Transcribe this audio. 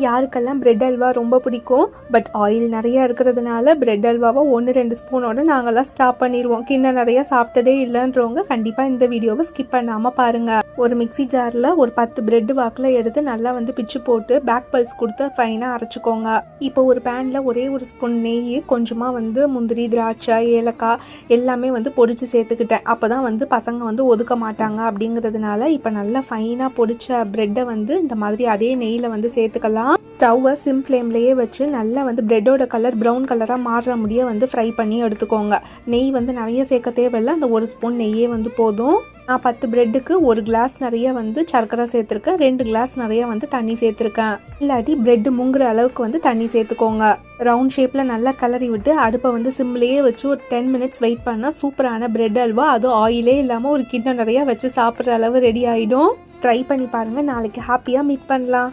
யாருக்கெல்லாம் பிரெட் அல்வா ரொம்ப பிடிக்கும், பட் ஆயில் நிறையா இருக்கிறதுனால பிரெட் அல்வாவை 1-2 ஸ்பூனோட நாங்கள்லாம் ஸ்டாப் பண்ணிடுவோம். கிண்ணம் நிறையா சாப்பிட்டதே இல்லைன்றவங்க கண்டிப்பாக இந்த வீடியோவை ஸ்கிப் பண்ணாமல் பாருங்கள். ஒரு மிக்சி ஜாரில் ஒரு 10 பிரெட் வாக்கில் எடுத்து நல்லா பிச்சு போட்டு பேக் பல்ஸ் கொடுத்து ஃபைனாக அரைச்சிக்கோங்க. இப்போ ஒரு பேனில் ஒரே ஒரு ஸ்பூன் நெய், கொஞ்சமாக முந்திரி, திராட்சை, ஏலக்காய் எல்லாமே பொடிச்சு சேர்த்துக்கிட்டேன். அப்போ தான் பசங்க ஒதுக்க மாட்டாங்க. அப்படிங்கிறதுனால இப்போ நல்லா ஃபைனாக பொடிச்ச பிரெட்டை இந்த மாதிரி அதே நெய்யில் சேர்த்துக்கலாம். ஸ்டவ்வை சிம் ஃப்ளேம்லேயே வச்சு நல்லா பிரெட்டோட கலர் ப்ரௌன் கலராக மாறுற முடிய ஃப்ரை பண்ணி எடுத்துக்கோங்க. நெய் நிறைய சேர்க்க தேவையில்லை, அந்த ஒரு ஸ்பூன் நெய்யே போதும். நான் 10 பிரெட்டுக்கு 1 கிளாஸ் நிறைய சர்க்கரை சேர்த்துருக்கேன், 2 கிளாஸ் நிறைய தண்ணி சேர்த்துருக்கேன். இல்லாட்டி பிரெட்டு முங்குற அளவுக்கு தண்ணி சேர்த்துக்கோங்க. ரவுண்ட் ஷேப்பில் நல்லா கிளறி விட்டு அடுப்பை சிம்லேயே வச்சு ஒரு 10 மினிட்ஸ் வெயிட் பண்ணால் சூப்பரான பிரெட் அல்வா, அதுவும் ஆயிலே இல்லாமல் ஒரு கிண்ணம் நிறையா வச்சு சாப்பிட்ற அளவு ரெடி ஆகிடும். ட்ரை பண்ணி பாருங்கள். நாளைக்கு ஹாப்பியாக மீட் பண்ணலாம்.